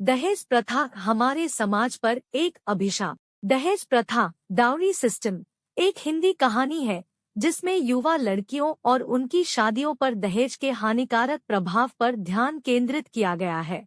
दहेज प्रथा हमारे समाज पर एक अभिशाप। दहेज प्रथा, डाउरी सिस्टम, एक हिंदी कहानी है जिसमें युवा लड़कियों और उनकी शादियों पर दहेज के हानिकारक प्रभाव पर ध्यान केंद्रित किया गया है।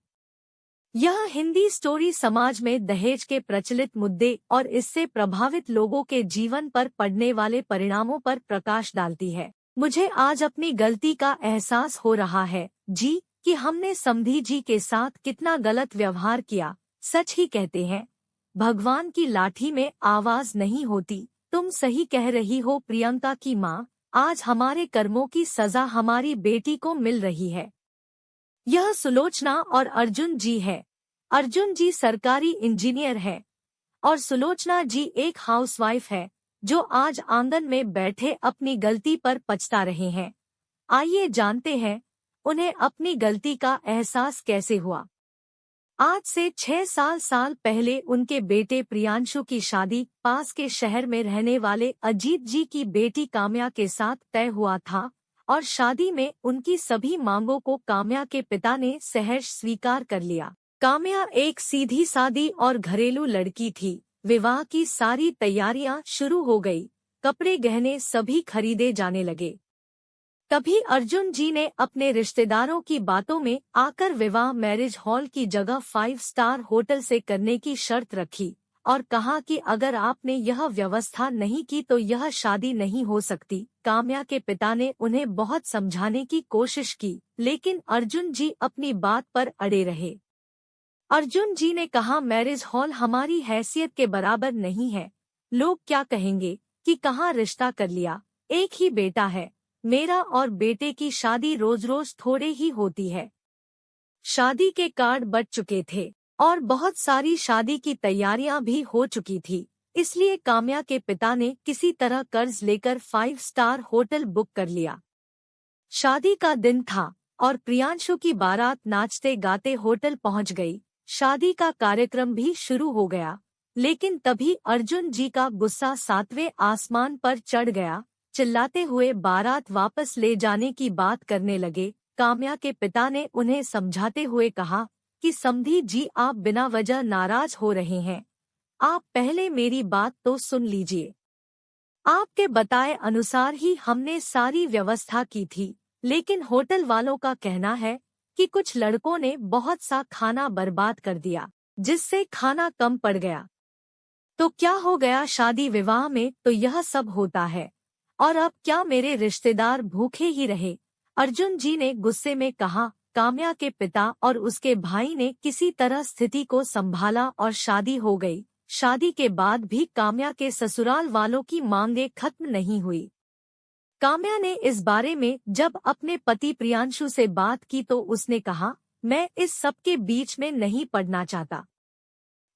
यह हिंदी स्टोरी समाज में दहेज के प्रचलित मुद्दे और इससे प्रभावित लोगों के जीवन पर पड़ने वाले परिणामों पर प्रकाश डालती है। मुझे आज अपनी गलती का एहसास हो रहा है जी, कि हमने समधी जी के साथ कितना गलत व्यवहार किया। सच ही कहते हैं, भगवान की लाठी में आवाज नहीं होती। तुम सही कह रही हो प्रियंका की माँ, आज हमारे कर्मों की सजा हमारी बेटी को मिल रही है। यह सुलोचना और अर्जुन जी है। अर्जुन जी सरकारी इंजीनियर है और सुलोचना जी एक हाउसवाइफ है जो आज आंगन में बैठे अपनी गलती पर पछता रहे हैं। आइए जानते हैं उन्हें अपनी गलती का एहसास कैसे हुआ। आज से 6 साल पहले उनके बेटे प्रियांशु की शादी पास के शहर में रहने वाले अजीत जी की बेटी काम्या के साथ तय हुआ था और शादी में उनकी सभी मांगों को काम्या के पिता ने सहर्ष स्वीकार कर लिया। काम्या एक सीधी सादी और घरेलू लड़की थी। विवाह की सारी तैयारियां शुरू हो गई, कपड़े गहने सभी खरीदे जाने लगे। तभी अर्जुन जी ने अपने रिश्तेदारों की बातों में आकर विवाह मैरिज हॉल की जगह 5 स्टार होटल से करने की शर्त रखी और कहा कि अगर आपने यह व्यवस्था नहीं की तो यह शादी नहीं हो सकती। काम्या के पिता ने उन्हें बहुत समझाने की कोशिश की, लेकिन अर्जुन जी अपनी बात पर अड़े रहे। अर्जुन जी ने कहा, मैरिज हॉल हमारी हैसियत के बराबर नहीं है। लोग क्या कहेंगे कि कहाँ रिश्ता कर लिया, एक ही बेटा है। मेरा और बेटे की शादी रोज रोज थोड़े ही होती है। शादी के कार्ड बट चुके थे और बहुत सारी शादी की तैयारियां भी हो चुकी थी, इसलिए काम्या के पिता ने किसी तरह कर्ज लेकर 5 स्टार होटल बुक कर लिया। शादी का दिन था और प्रियांशु की बारात नाचते गाते होटल पहुंच गई। शादी का कार्यक्रम भी शुरू हो गया, लेकिन तभी अर्जुन जी का गुस्सा 7वें आसमान पर चढ़ गया। चिल्लाते हुए बारात वापस ले जाने की बात करने लगे। काम्या के पिता ने उन्हें समझाते हुए कहा कि समधी जी, आप बिना वजह नाराज हो रहे हैं। आप पहले मेरी बात तो सुन लीजिए। आपके बताए अनुसार ही हमने सारी व्यवस्था की थी, लेकिन होटल वालों का कहना है कि कुछ लड़कों ने बहुत सा खाना बर्बाद कर दिया, जिससे खाना कम पड़ गया। तो क्या हो गया, शादी विवाह में तो यह सब होता है, और अब क्या मेरे रिश्तेदार भूखे ही रहे। अर्जुन जी ने गुस्से में कहा। काम्या के पिता और उसके भाई ने किसी तरह स्थिति को संभाला और शादी हो गई। शादी के बाद भी काम्या के ससुराल वालों की मांगें खत्म नहीं हुई। काम्या ने इस बारे में जब अपने पति प्रियांशु से बात की तो उसने कहा, मैं इस सब के बीच में नहीं पड़ना चाहता।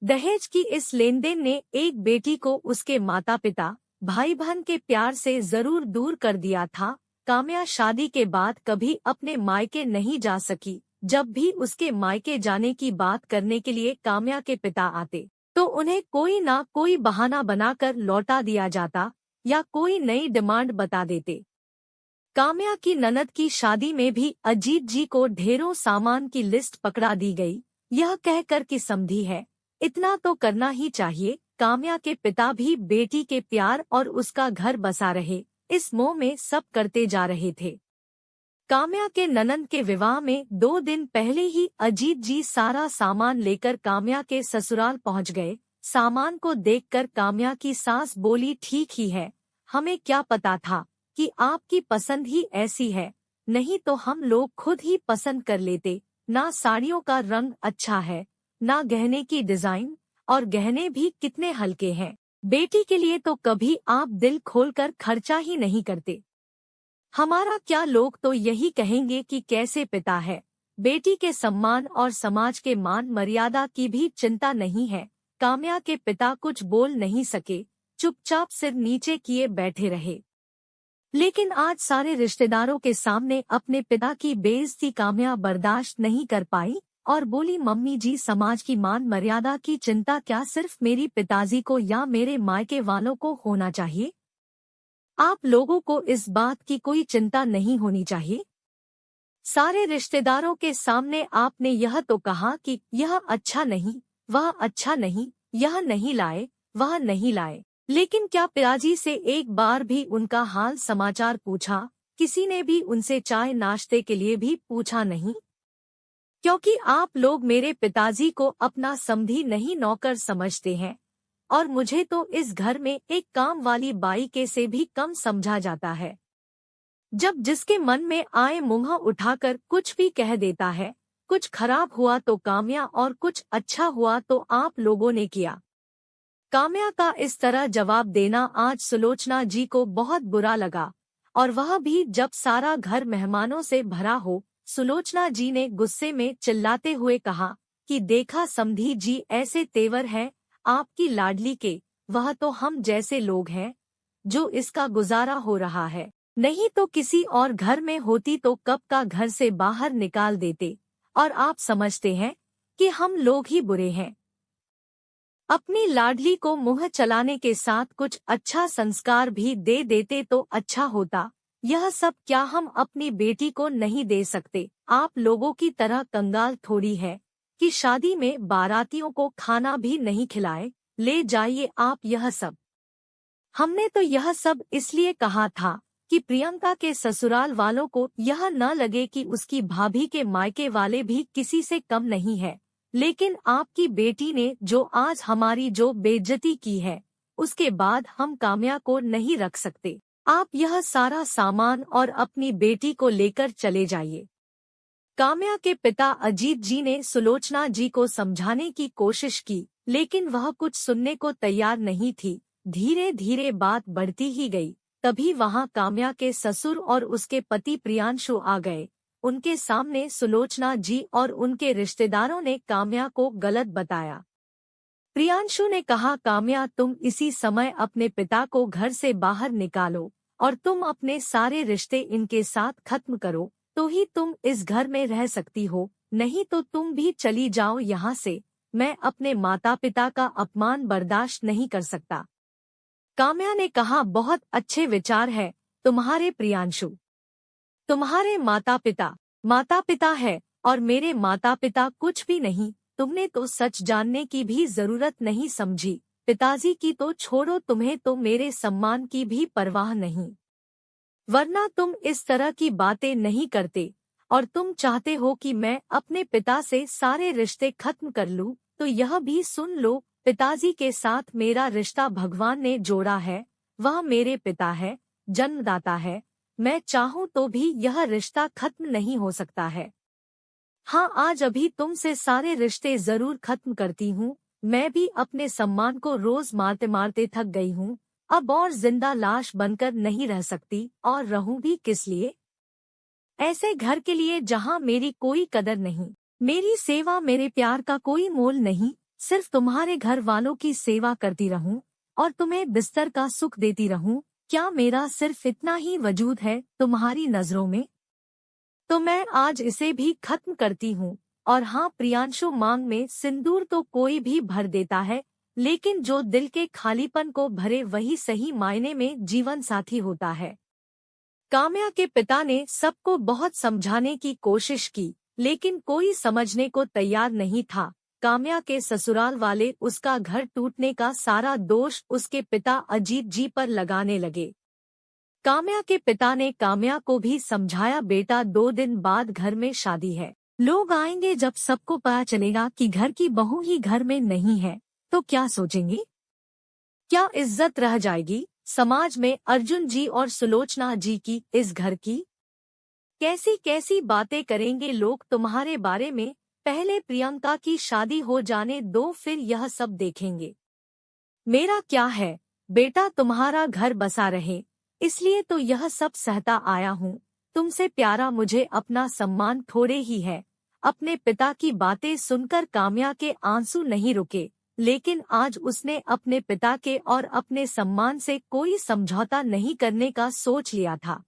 दहेज की इस लेनदेन ने एक बेटी को उसके माता पिता भाई बहन के प्यार से जरूर दूर कर दिया था। काम्या शादी के बाद कभी अपने मायके नहीं जा सकी। जब भी उसके मायके जाने की बात करने के लिए काम्या के पिता आते तो उन्हें कोई ना कोई बहाना बनाकर लौटा दिया जाता या कोई नई डिमांड बता देते। काम्या की ननद की शादी में भी अजीत जी को ढेरों सामान की लिस्ट पकड़ा दी गई, यह कहकर कि समधी है, इतना तो करना ही चाहिए। काम्या के पिता भी बेटी के प्यार और उसका घर बसा रहे, इस मोह में सब करते जा रहे थे। काम्या के ननद के विवाह में 2 दिन पहले ही अजीत जी सारा सामान लेकर काम्या के ससुराल पहुंच गए। सामान को देखकर काम्या की सास बोली, ठीक ही है, हमें क्या पता था कि आपकी पसंद ही ऐसी है, नहीं तो हम लोग खुद ही पसंद कर लेते। ना साड़ियों का रंग अच्छा है, ना गहने की डिजाइन, और गहने भी कितने हल्के हैं। बेटी के लिए तो कभी आप दिल खोलकर खर्चा ही नहीं करते। हमारा क्या, लोग तो यही कहेंगे कि कैसे पिता है। बेटी के सम्मान और समाज के मान मर्यादा की भी चिंता नहीं है। काम्या के पिता कुछ बोल नहीं सके, चुपचाप सिर नीचे किए बैठे रहे। लेकिन आज सारे रिश्तेदारों के सामने अपने पिता की बेइज्जती काम्या बर्दाश्त नहीं कर पाई और बोली, मम्मी जी, समाज की मान मर्यादा की चिंता क्या सिर्फ मेरी पिताजी को या मेरे मायके वालों को होना चाहिए? आप लोगों को इस बात की कोई चिंता नहीं होनी चाहिए? सारे रिश्तेदारों के सामने आपने यह तो कहा कि यह अच्छा नहीं, वह अच्छा नहीं, यह नहीं लाए, वह नहीं लाए। लेकिन क्या पिताजी से एक बार भी उनका हाल समाचार पूछा? किसी ने भी उनसे चाय नाश्ते के लिए भी पूछा नहीं? क्योंकि आप लोग मेरे पिताजी को अपना समधी नहीं नौकर समझते हैं, और मुझे तो इस घर में एक काम वाली बाई के से भी कम समझा जाता है। जब जिसके मन में आए मुंह उठाकर कुछ भी कह देता है। कुछ खराब हुआ तो काम्या और कुछ अच्छा हुआ तो आप लोगों ने किया। काम्या का इस तरह जवाब देना आज सुलोचना जी को बहुत बुरा लगा, और वह भी जब सारा घर मेहमानों से भरा हो। सुलोचना जी ने गुस्से में चिल्लाते हुए कहा कि देखा समधी जी, ऐसे तेवर हैं आपकी लाडली के, वह तो हम जैसे लोग हैं जो इसका गुजारा हो रहा है, नहीं तो किसी और घर में होती तो कब का घर से बाहर निकाल देते, और आप समझते हैं कि हम लोग ही बुरे हैं। अपनी लाडली को मुंह चलाने के साथ कुछ अच्छा संस्कार भी दे देते तो अच्छा होता। यह सब क्या हम अपनी बेटी को नहीं दे सकते? आप लोगों की तरह कंगाल थोड़ी है कि शादी में बारातियों को खाना भी नहीं खिलाए। ले जाइए आप यह सब। हमने तो यह सब इसलिए कहा था कि प्रियंका के ससुराल वालों को यह न लगे कि उसकी भाभी के मायके वाले भी किसी से कम नहीं है। लेकिन आपकी बेटी ने जो आज हमारी जो बेइज्जती की है, उसके बाद हम काम्या को नहीं रख सकते। आप यह सारा सामान और अपनी बेटी को लेकर चले जाइए। काम्या के पिता अजीत जी ने सुलोचना जी को समझाने की कोशिश की, लेकिन वह कुछ सुनने को तैयार नहीं थी। धीरे धीरे बात बढ़ती ही गई। तभी वहां काम्या के ससुर और उसके पति प्रियांशु आ गए। उनके सामने सुलोचना जी और उनके रिश्तेदारों ने काम्या को गलत बताया। प्रियांशु ने कहा, काम्या तुम इसी समय अपने पिता को घर से बाहर निकालो और तुम अपने सारे रिश्ते इनके साथ खत्म करो, तो ही तुम इस घर में रह सकती हो, नहीं तो तुम भी चली जाओ यहाँ से। मैं अपने माता पिता का अपमान बर्दाश्त नहीं कर सकता। काम्या ने कहा, बहुत अच्छे विचार है तुम्हारे प्रियांशु। तुम्हारे माता पिता है और मेरे माता पिता कुछ भी नहीं। तुमने तो सच जानने की भी जरूरत नहीं समझी। पिताजी की तो छोड़ो, तुम्हें तो मेरे सम्मान की भी परवाह नहीं, वरना तुम इस तरह की बातें नहीं करते। और तुम चाहते हो कि मैं अपने पिता से सारे रिश्ते खत्म कर लूं, तो यह भी सुन लो, पिताजी के साथ मेरा रिश्ता भगवान ने जोड़ा है। वह मेरे पिता है, जन्मदाता है। मैं चाहूं तो भी यह रिश्ता खत्म नहीं हो सकता है। हाँ, आज अभी तुमसे सारे रिश्ते जरूर खत्म करती हूँ। मैं भी अपने सम्मान को रोज मारते मारते थक गई हूँ। अब और जिंदा लाश बनकर नहीं रह सकती, और रहूं भी किस लिए? ऐसे घर के लिए जहाँ मेरी कोई कदर नहीं, मेरी सेवा मेरे प्यार का कोई मोल नहीं। सिर्फ तुम्हारे घर वालों की सेवा करती रहूं और तुम्हें बिस्तर का सुख देती रहूं। क्या मेरा सिर्फ इतना ही वजूद है तुम्हारी नजरों में? तो मैं आज इसे भी खत्म करती हूँ। और हाँ प्रियांशु, मांग में सिंदूर तो कोई भी भर देता है, लेकिन जो दिल के खालीपन को भरे वही सही मायने में जीवन साथी होता है। काम्या के पिता ने सबको बहुत समझाने की कोशिश की, लेकिन कोई समझने को तैयार नहीं था। काम्या के ससुराल वाले उसका घर टूटने का सारा दोष उसके पिता अजीत जी पर लगाने लगे। काम्या के पिता ने काम्या को भी समझाया, बेटा 2 दिन बाद घर में शादी है। लोग आएंगे, जब सबको पता चलेगा कि घर की बहू ही घर में नहीं है, तो क्या सोचेंगे? क्या इज्जत रह जाएगी समाज में अर्जुन जी और सुलोचना जी की, इस घर की? कैसी कैसी बातें करेंगे लोग तुम्हारे बारे में। पहले प्रियंका की शादी हो जाने दो, फिर यह सब देखेंगे। मेरा क्या है बेटा, तुम्हारा घर बसा रहे, इसलिए तो यह सब सहता आया हूँ। तुमसे प्यारा मुझे अपना सम्मान थोड़े ही है। अपने पिता की बातें सुनकर काम्या के आंसू नहीं रुके, लेकिन आज उसने अपने पिता के और अपने सम्मान से कोई समझौता नहीं करने का सोच लिया था।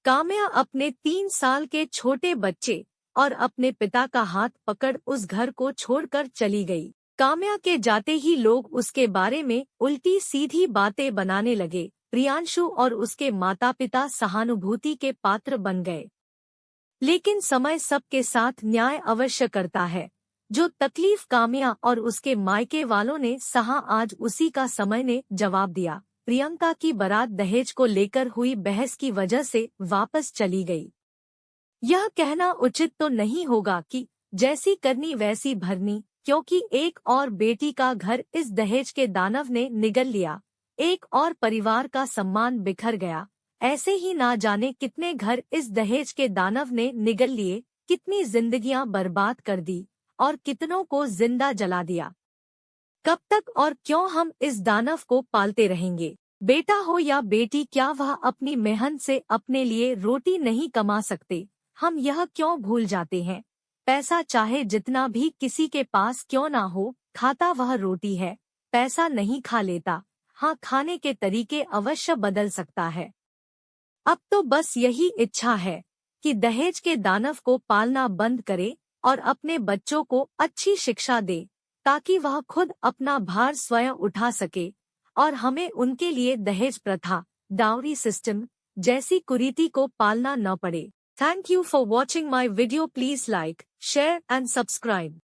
काम्या अपने 3 साल के छोटे बच्चे और अपने पिता का हाथ पकड़ उस घर को छोड़कर चली गई। काम्या के जाते ही लोग उसके बारे में उल्टी सीधी बातें बनाने लगे। प्रियांशु और उसके माता पिता सहानुभूति के पात्र बन गए। लेकिन समय सबके साथ न्याय अवश्य करता है। जो तकलीफ काम्या और उसके मायके वालों ने सहा, आज उसी का समय ने जवाब दिया। प्रियंका की बारात दहेज को लेकर हुई बहस की वजह से वापस चली गई। यह कहना उचित तो नहीं होगा कि जैसी करनी वैसी भरनी, क्योंकि एक और बेटी का घर इस दहेज के दानव ने निगल लिया। एक और परिवार का सम्मान बिखर गया। ऐसे ही ना जाने कितने घर इस दहेज के दानव ने निगल लिए, कितनी जिंदगियां बर्बाद कर दी और कितनों को जिंदा जला दिया। कब तक और क्यों हम इस दानव को पालते रहेंगे? बेटा हो या बेटी, क्या वह अपनी मेहनत से अपने लिए रोटी नहीं कमा सकते? हम यह क्यों भूल जाते हैं? पैसा चाहे जितना भी किसी के पास क्यों ना हो, खाता वह रोटी है। पैसा नहीं खा लेता, हाँ, खाने के तरीके अवश्य बदल सकता है। अब तो बस यही इच्छा है कि दहेज के दानव को पालना बंद करे और अपने बच्चों को अच्छी शिक्षा दे, ताकि वह खुद अपना भार स्वयं उठा सके और हमें उनके लिए दहेज प्रथा, डाउरी सिस्टम जैसी कुरीति को पालना न पड़े। Thank you for watching my video. Please like, share and subscribe.